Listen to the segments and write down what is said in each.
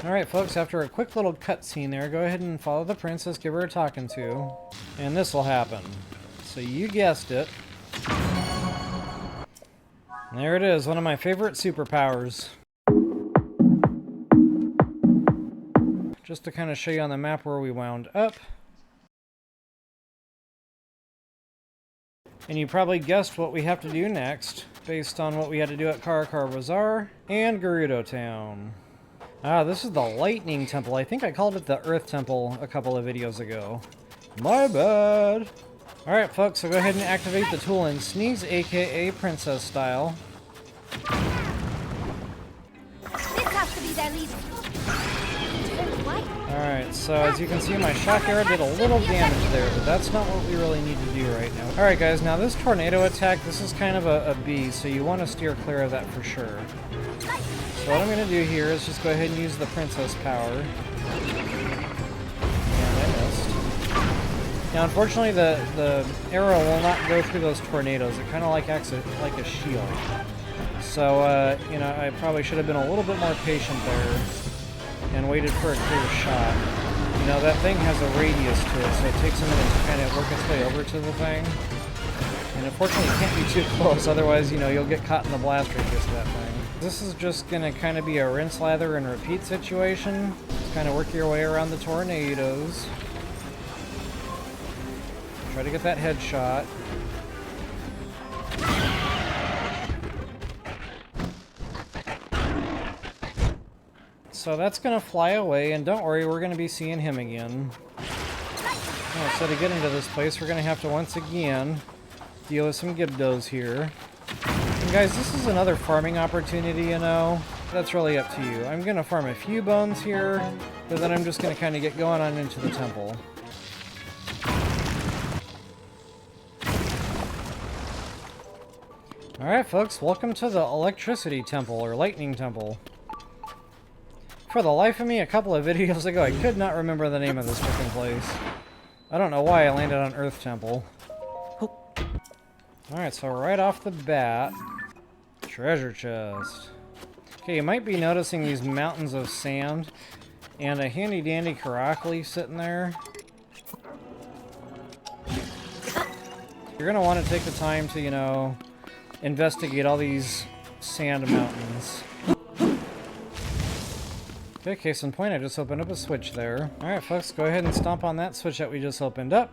Alright folks, after a quick little cutscene there, go ahead and follow the princess, give her a talking to, and this will happen. So you guessed it. There it is, one of my favorite superpowers. Just to kind of show you on the map where we wound up. And you probably guessed what we have to do next, based on what we had to do at Karakar Bazaar and Gerudo Town. Ah, this is the Lightning Temple. I think I called it the Earth Temple a couple of videos ago. My bad. Alright folks, so go ahead and activate the tool and sneeze, aka princess style. This has to be their leader. Alright, so as you can see, my shock arrow did a little damage there, but that's not what we really need to do right now. Alright guys, now this tornado attack, this is kind of a B, so you want to steer clear of that for sure. So what I'm going to do here is just go ahead and use the princess power. And I missed. Now unfortunately the arrow will not go through those tornadoes, it kind of acts like a shield. So, you know, I probably should have been a little bit more patient there and waited for a clear shot. You know, that thing has a radius to it, so it takes a minute to kind of work its way over to the thing. And unfortunately, you can't be too close, otherwise, you know, you'll get caught in the blast radius of that thing. This is just going to kind of be a rinse, lather, and repeat situation. Just kind of work your way around the tornadoes. Try to get that headshot. So that's going to fly away, and don't worry, we're going to be seeing him again. Oh, so to get into this place, we're going to have to once again deal with some Gibdos here. And guys, this is another farming opportunity, you know. That's really up to you. I'm going to farm a few bones here, but then I'm just going to kind of get going on into the temple. Alright folks, welcome to the Electricity Temple, or Lightning Temple. For the life of me, a couple of videos ago, I could not remember the name of this freaking place. I don't know why I landed on Earth Temple. Alright, so right off the bat, treasure chest. Okay, you might be noticing these mountains of sand and a handy dandy Karak leaf sitting there. You're going to want to take the time to, you know, investigate all these sand mountains. Okay, case in point, I just opened up a switch there. Alright folks, go ahead and stomp on that switch that we just opened up.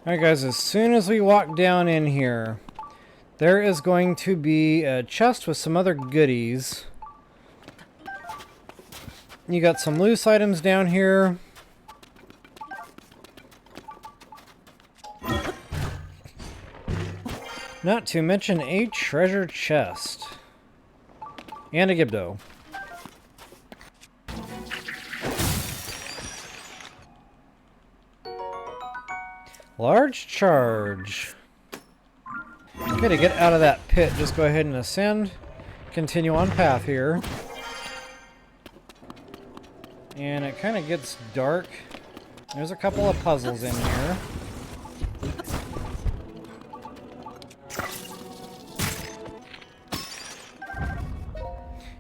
Alright guys, as soon as we walk down in here, there is going to be a chest with some other goodies. You got some loose items down here. Not to mention a treasure chest. And a Gibdo. Large charge. Okay, to get out of that pit, just go ahead and ascend. Continue on path here. And it kind of gets dark. There's a couple of puzzles in here.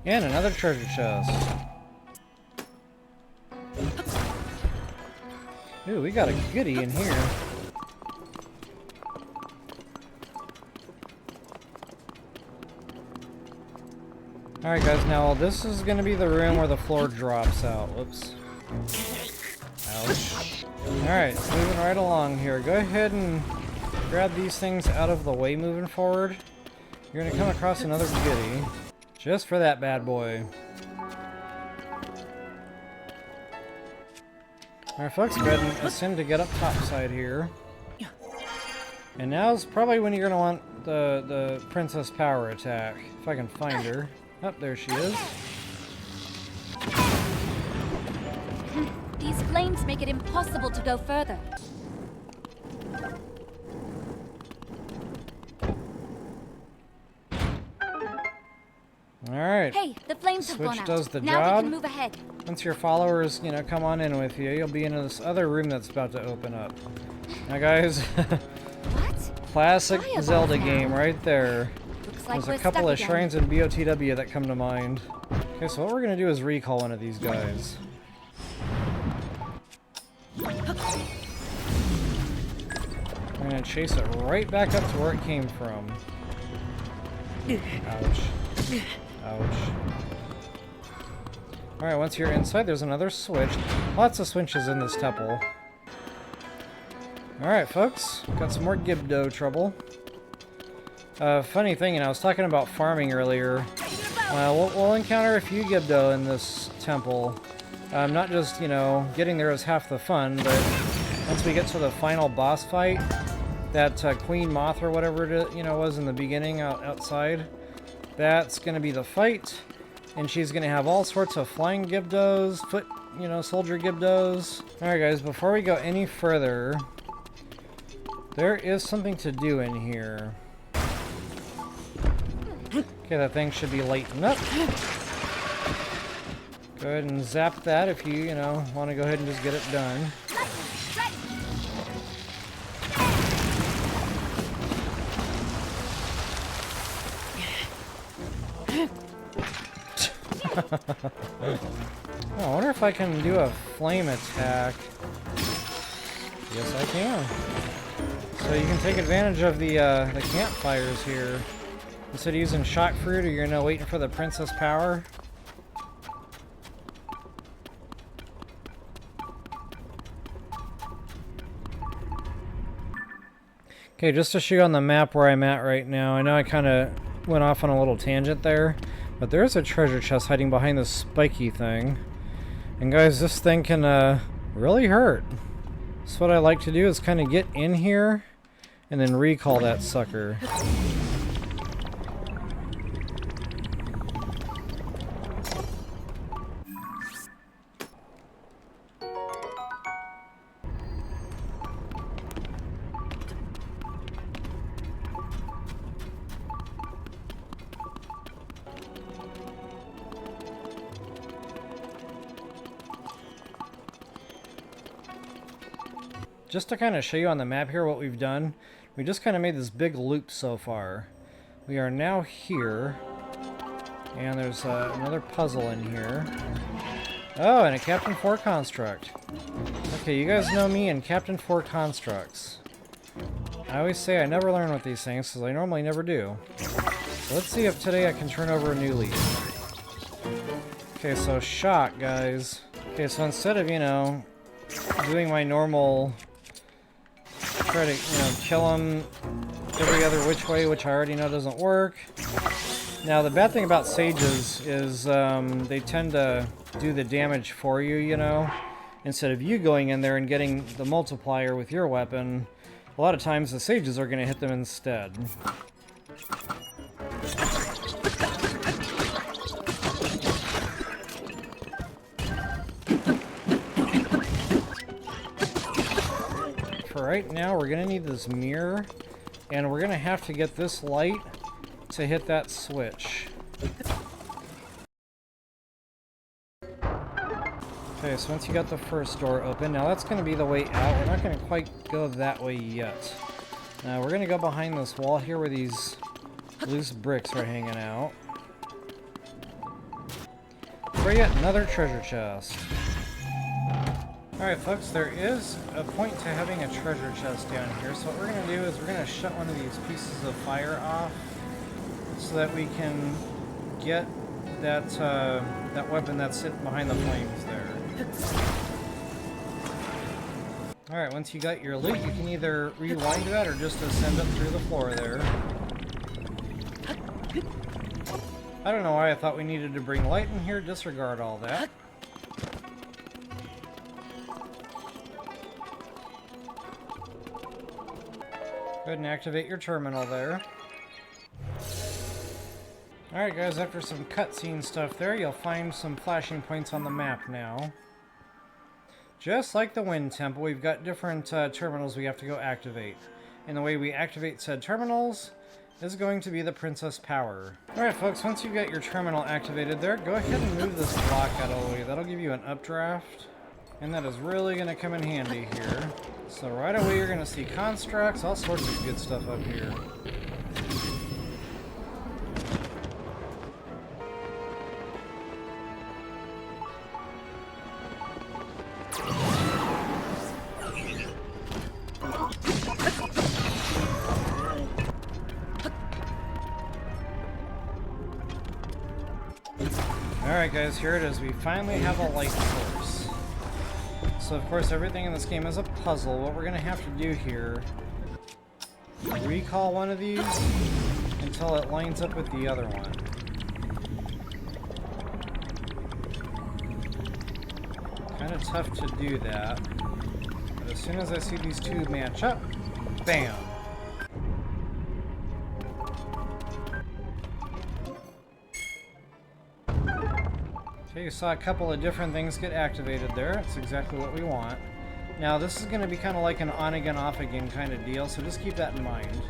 And another treasure chest. Ooh, we got a goodie in here. Alright guys, now this is going to be the room where the floor drops out. Whoops. Ouch. Alright, moving right along here. Go ahead and grab these things out of the way moving forward. You're going to come across another goodie. Just for that bad boy. Alright folks, go ahead and ascend to get up topside here. And now's probably when you're going to want the princess power attack. If I can find her. Oh, there she is. These flames make it impossible to go further. Alright. Hey, the flames have gone Switch out. does the Now we job. can move ahead. Once your followers, you know, come on in with you, you'll be in this other room that's about to open up. Now guys, What? classic Fireballs Zelda now. game right there. Looks Looks like There's we're a couple stuck of again. shrines in BOTW that come to mind. Okay, so what we're gonna do is recall one of these guys. I'm gonna chase it right back up to where it came from. Ouch. Ouch. Alright, once you're inside, there's another switch. Lots of switches in this temple. Alright, folks. Got some more Gibdo trouble. Funny thing, I was talking about farming earlier. We'll encounter a few Gibdo in this temple. Not just, getting there is half the fun, but once we get to the final boss fight, that Queen Moth or whatever it was in the beginning outside, that's going to be the fight. And she's going to have all sorts of flying Gibdos, soldier Gibdos. Alright guys, before we go any further, there is something to do in here. Okay, that thing should be lighting up. Go ahead and zap that if you, want to go ahead and just get it done. Oh, I wonder if I can do a flame attack. Yes, I can. So you can take advantage of the campfires here. Instead of using shock fruit, or you're waiting for the princess power. Okay, just to show you on the map where I'm at right now, I know I kind of went off on a little tangent there, but there's a treasure chest hiding behind this spiky thing. And guys, this thing can really hurt. So what I like to do is kind of get in here and then recall that sucker. Just to kind of show you on the map here what we've done, we just kind of made this big loop so far. We are now here, and there's another puzzle in here. Oh, and a Captain 4 construct. Okay, you guys know me and Captain 4 constructs. I always say I never learn with these things, because I normally never do. So let's see if today I can turn over a new leaf. Okay, so shock, guys. Okay, so instead of, doing my normal... try to, kill them every other which way, which I already know doesn't work. Now, the bad thing about sages is they tend to do the damage for you, instead of you going in there and getting the multiplier with your weapon. A lot of times the sages are going to hit them instead. Right now we're gonna need this mirror, and we're gonna have to get this light to hit that switch. Okay, so once you got the first door open, now that's gonna be the way out. We're not gonna quite go that way yet. Now we're gonna go behind this wall here where these loose bricks are hanging out. For yet another treasure chest. Alright folks, there is a point to having a treasure chest down here, so what we're going to do is we're going to shut one of these pieces of fire off so that we can get that that weapon that's sitting behind the flames there. Alright, once you got your loot, you can either rewind that or just ascend up through the floor there. I don't know why I thought we needed to bring light in here, disregard all that. Go ahead and activate your terminal there. Alright guys, after some cutscene stuff there, you'll find some flashing points on the map now. Just like the Wind Temple, we've got different terminals we have to go activate. And the way we activate said terminals is going to be the Princess Power. Alright folks, once you've got your terminal activated there, go ahead and move this block out of the way. That'll give you an updraft. And that is really going to come in handy here. So right away you're going to see constructs, all sorts of good stuff up here. Alright guys, here it is. We finally have a light source. So of course everything in this game is a puzzle. What we're going to have to do here, recall one of these until it lines up with the other one. Kind of tough to do that. But as soon as I see these two match up, bam! Okay, you saw a couple of different things get activated there. That's exactly what we want. Now, this is going to be kind of like an on-again, off-again kind of deal, so just keep that in mind.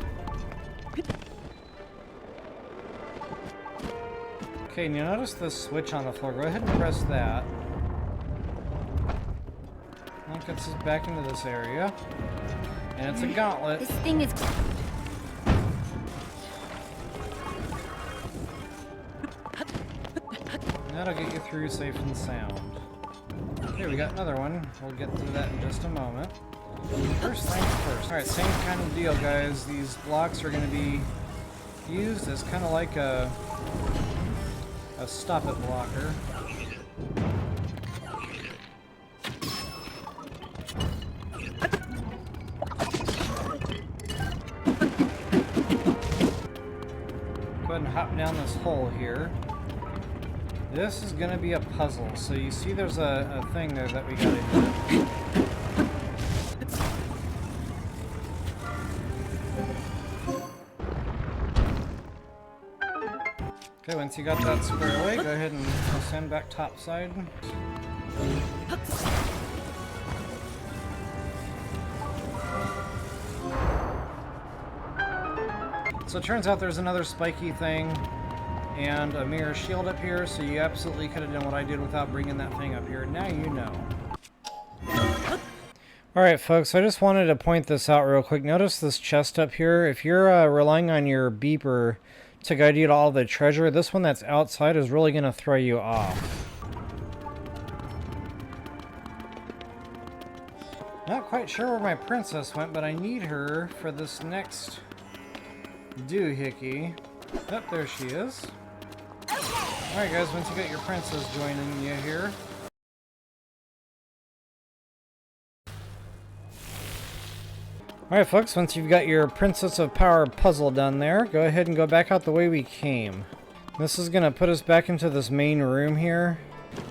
Okay, and you notice this switch on the floor. Go ahead and press that. That gets us back into this area. And it's a gauntlet. This thing is... That'll get you through safe and sound. Okay, we got another one. We'll get through that in just a moment. First things first. Alright, same kind of deal, guys. These blocks are going to be used as kind of like a stop-it blocker. Go ahead and hop down this hole here. This is going to be a puzzle. So you see there's a thing there that we got to hit. Okay, once you got that squared away, go ahead and ascend back topside. So it turns out there's another spiky thing and a mirror shield up here, so you absolutely could have done what I did without bringing that thing up here. Now you know. Alright folks, I just wanted to point this out real quick. Notice this chest up here. If you're relying on your beeper to guide you to all the treasure, this one that's outside is really going to throw you off. Not quite sure where my princess went, but I need her for this next doohickey. Oh, there she is. Alright guys, once you get your princess joining you here. Alright folks, once you've got your Princess of Power puzzle done there, go ahead and go back out the way we came. This is going to put us back into this main room here.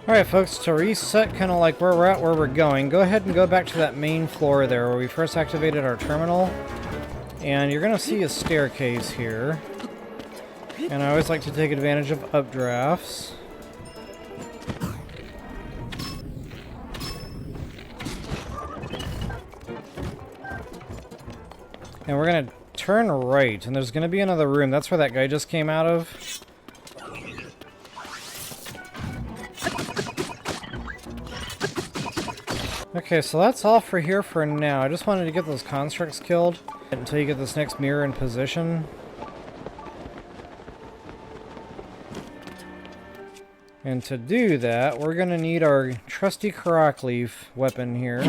Alright folks, to reset kind of like where we're at, where we're going, go ahead and go back to that main floor there where we first activated our terminal. And you're going to see a staircase here. And I always like to take advantage of updrafts. And we're going to turn right, and there's going to be another room. That's where that guy just came out of. Okay, so that's all for here for now. I just wanted to get those constructs killed until you get this next mirror in position. And to do that, we're going to need our trusty Karak Leaf weapon here.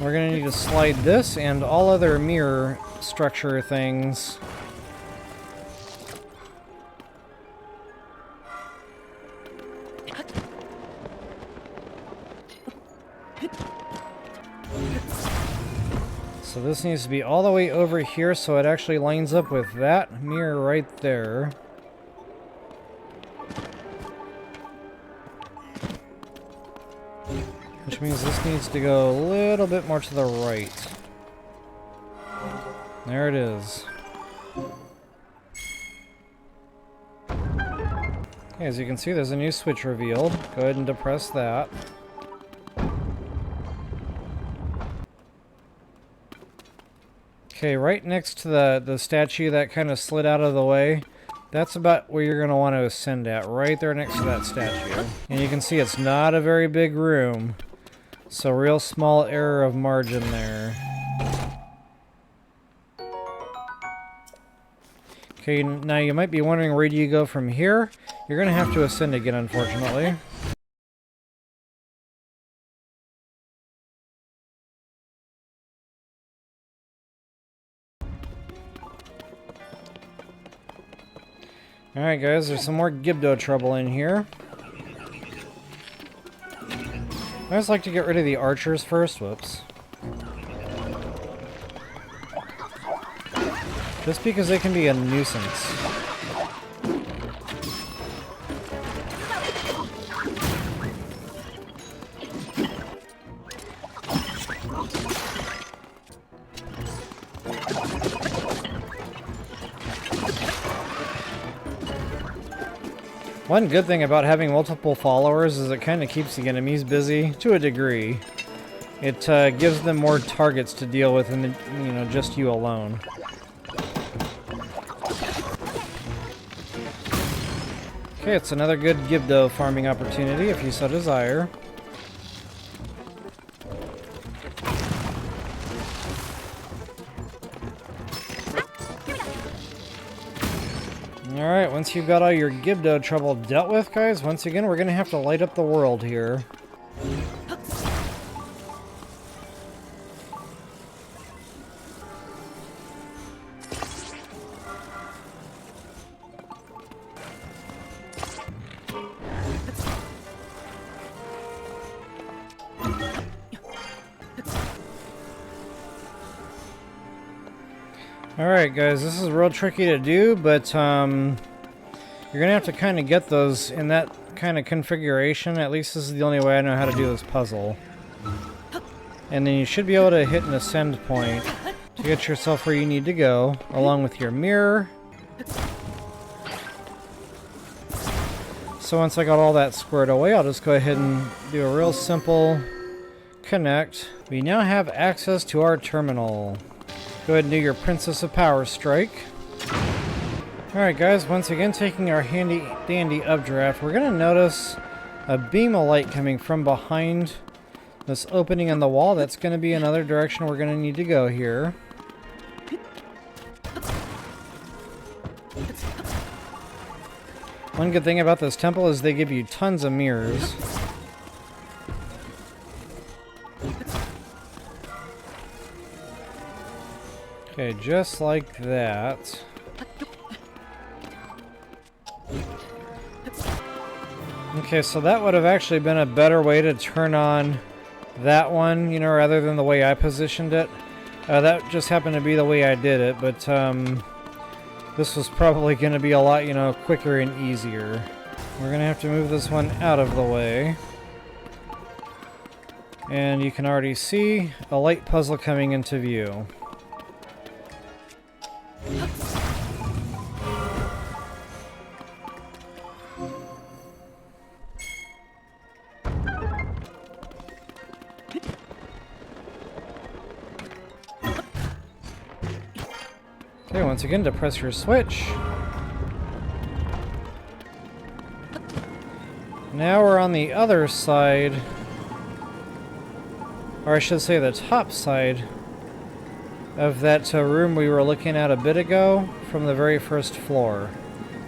We're going to need to slide this and all other mirror structure things. So this needs to be all the way over here so it actually lines up with that mirror right there. Which means this needs to go a little bit more to the right. There it is. Okay, as you can see, there's a new switch revealed. Go ahead and depress that. Okay, right next to the statue that kind of slid out of the way, that's about where you're going to want to ascend at, right there next to that statue. And you can see it's not a very big room, so real small error of margin there. Okay, now you might be wondering, where do you go from here? You're going to have to ascend again, unfortunately. Alright guys, there's some more Gibdo trouble in here. I always like to get rid of the archers first. Whoops. Just because they can be a nuisance. One good thing about having multiple followers is it kind of keeps the enemies busy, to a degree. It gives them more targets to deal with than, you know, just you alone. Okay, it's another good Gibdo farming opportunity if you so desire. Alright, once you've got all your Gibdo trouble dealt with, guys, once again, we're going to have to light up the world here. Alright guys, this is real tricky to do, but you're going to have to kind of get those in that kind of configuration. At least this is the only way I know how to do this puzzle. And then you should be able to hit an ascend point to get yourself where you need to go, along with your mirror. So once I got all that squared away, I'll just go ahead and do a real simple connect. We now have access to our terminal. Go ahead and do your Princess of Power strike. Alright guys, once again taking our handy dandy updraft, we're going to notice a beam of light coming from behind this opening in the wall. That's going to be another direction we're going to need to go here. One good thing about this temple is they give you tons of mirrors. Okay, just like that. Okay, so that would have actually been a better way to turn on that one, you know, rather than the way I positioned it. That just happened to be the way I did it, but this was probably going to be a lot, you know, quicker and easier. We're going to have to move this one out of the way. And you can already see a light puzzle coming into view. Okay, once again, to press your switch. Now we're on the other side, or I should say the top side of that room we were looking at a bit ago from the very first floor.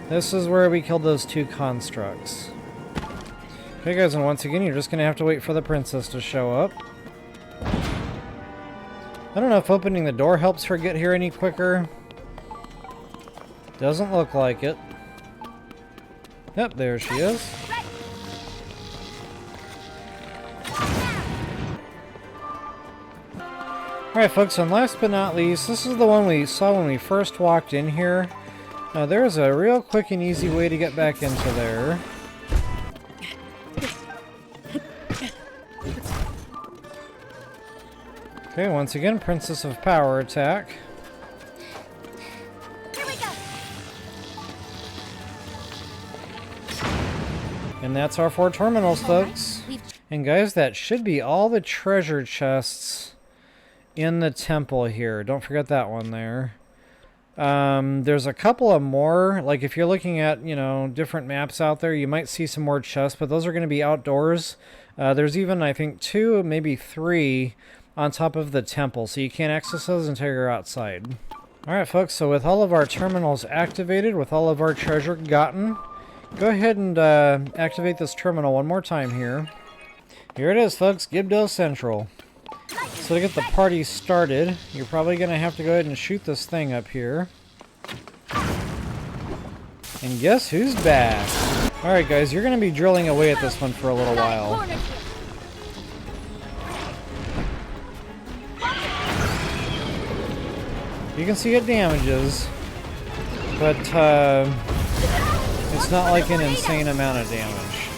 This is where we killed those two constructs. Okay guys, and once again, you're just going to have to wait for the princess to show up. I don't know if opening the door helps her get here any quicker. Doesn't look like it. Yep, there she is. Alright folks, and last but not least, this is the one we saw when we first walked in here. There's a real quick and easy way to get back into there. Okay, once again, Princess of Power attack. Here we go. And that's our 4 terminals, folks. And guys, that should be all the treasure chests in the temple here. Don't forget that one there. There's a couple of more. Like if you're looking at, you know, different maps out there, you might see some more chests, but those are going to be outdoors. There's even, I think, 2, maybe 3 on top of the temple, so you can't access those until you're outside. Alright folks, so with all of our terminals activated, with all of our treasure gotten, go ahead and activate this terminal one more time here. Here it is, folks, Gibdo Central. So to get the party started, you're probably going to have to go ahead and shoot this thing up here. And guess who's back? Alright guys, you're going to be drilling away at this one for a little while. You can see it damages, but it's not like an insane amount of damage.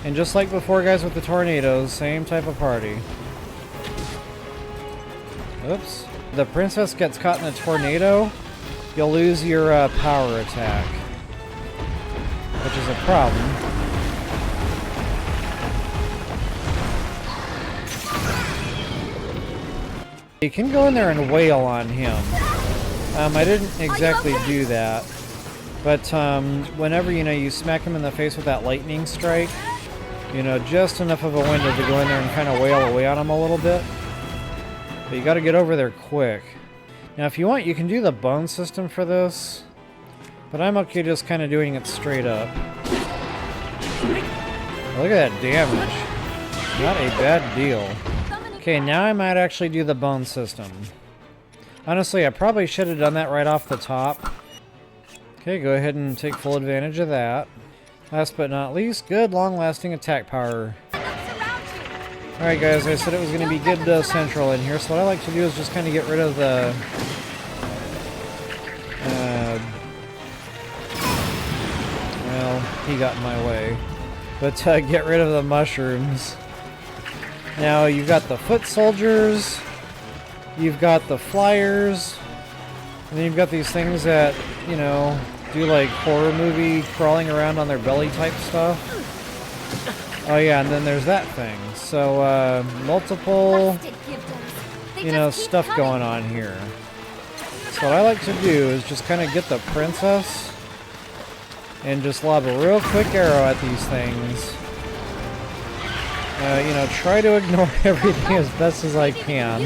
And just like before guys with the tornadoes, same type of party. Oops. The princess gets caught in a tornado, you'll lose your power attack, which is a problem. You can go in there and wail on him. I didn't exactly do that, but whenever, you know, you smack him in the face with that lightning strike, you know, just enough of a window to go in there and kind of wail away on him a little bit. But you got to get over there quick. Now, if you want, you can do the bone system for this, but I'm okay just kind of doing it straight up. Look at that damage. Not a bad deal. Okay, now I might actually do the bone system. Honestly, I probably should have done that right off the top. Okay, go ahead and take full advantage of that. Last but not least, good long-lasting attack power. Alright guys, I said it was going to be Gibdo Central in here, so what I like to do is just kind of get rid of the... well, he got in my way. But get rid of the mushrooms. Now, you've got the foot soldiers, you've got the flyers, and then you've got these things that, you know, do like horror movie crawling around on their belly type stuff. Oh yeah, and then there's that thing. So, multiple, you know, stuff going on here. So what I like to do is just kind of get the princess and just lob a real quick arrow at these things. You know, try to ignore everything as best as I can.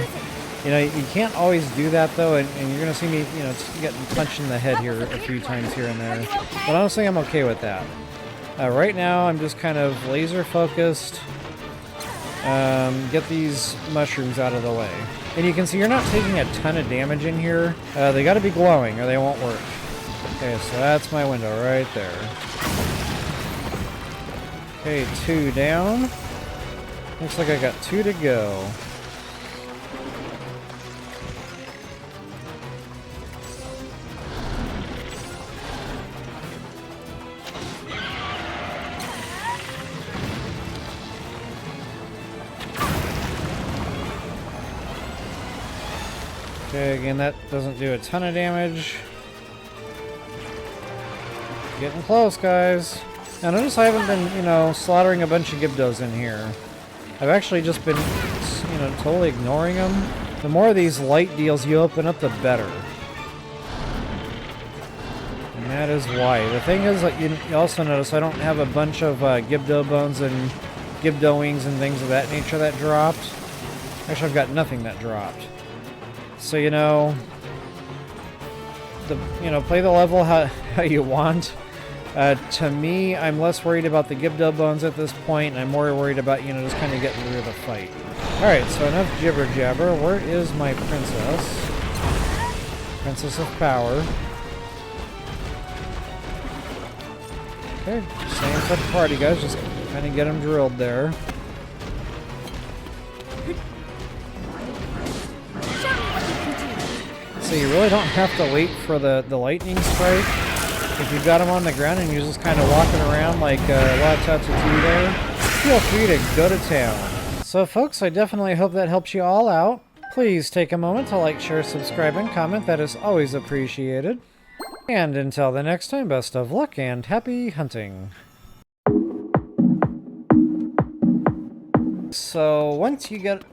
You know, you can't always do that though, and you're going to see me, you know, getting punched in the head here a few times here and there. But honestly, I'm okay with that. Right now, I'm just kind of laser focused. Get these mushrooms out of the way. And you can see you're not taking a ton of damage in here. They got to be glowing or they won't work. Okay, so that's my window right there. Okay, 2 down. Looks like I got 2 to go. Okay, again, that doesn't do a ton of damage. Getting close, guys. Now notice I haven't been, you know, slaughtering a bunch of Gibdos in here. I've actually just been, you know, totally ignoring them. The more of these light deals you open up, the better. And that is why. The thing is, that you also notice I don't have a bunch of Gibdo bones and Gibdo wings and things of that nature that dropped. Actually, I've got nothing that dropped. So, you know, play the level how you want. To me, I'm less worried about the Gibdo bones at this point, and I'm more worried about, you know, just kind of getting through the fight. Alright, so enough jibber jabber. Where is my princess? Princess of Power. Okay, same type of party, guys. Just kind of get them drilled there. So you really don't have to wait for the lightning strike. If you've got them on the ground and you're just kind of walking around like La-Ta-Ta-Tee there, feel free to go to town. So folks, I definitely hope that helps you all out. Please take a moment to like, share, subscribe, and comment. That is always appreciated. And until the next time, best of luck and happy hunting. So once you get...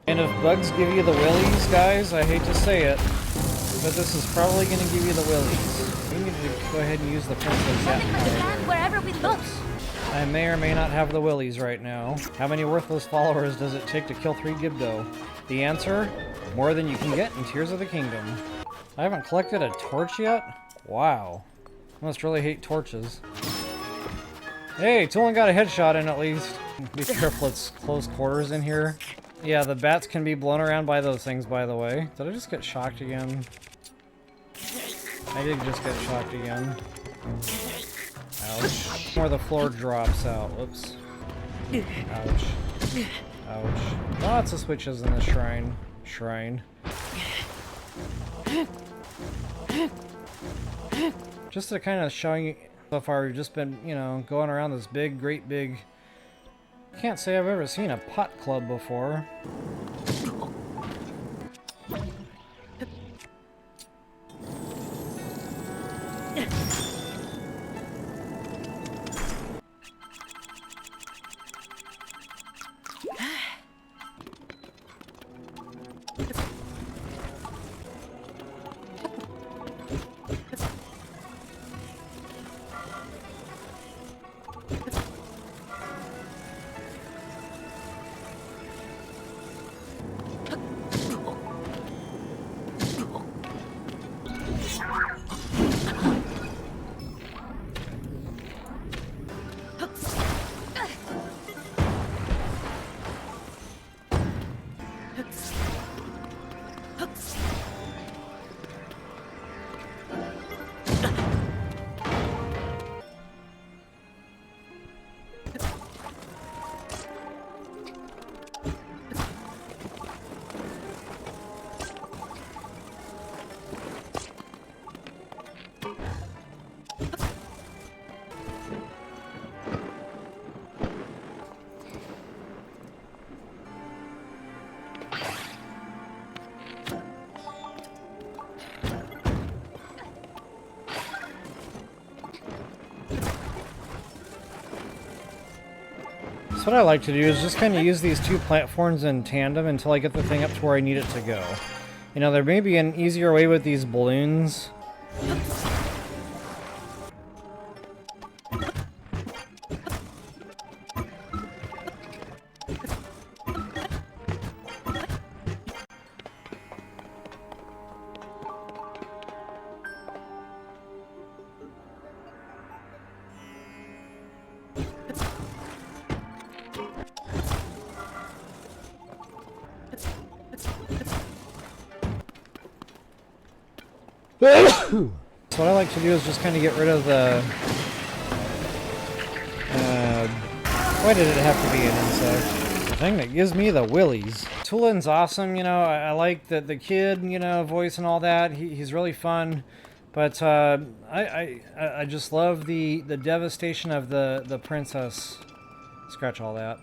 And if bugs give you the willies, guys, I hate to say it, but this is probably going to give you the willies. We need to go ahead and use the princess that wherever we look. I may or may not have the willies right now. How many worthless followers does it take to kill 3 Gibdo? The answer? More than you can get in Tears of the Kingdom. I haven't collected a torch yet? Wow. I must really hate torches. Hey, Toolin got a headshot in at least. Be careful, it's close quarters in here. Yeah, the bats can be blown around by those things, by the way. Did I just get shocked again? I did just get shocked again. Ouch. Or the floor drops out. Whoops. Ouch. Ouch. Lots of switches in the shrine. Just to kind of show you so far, we've just been, you know, going around this great big... Can't say I've ever seen a pot club before. So what I like to do is just kind of use these two platforms in tandem until I get the thing up to where I need it to go. You know, there may be an easier way with these balloons. So what I like to do is just kind of get rid of the... why did it have to be an insect? The thing that gives me the willies. Tulin's awesome, you know, I like the kid, you know, voice and all that. He's really fun. But I just love the devastation of the princess. Scratch all that.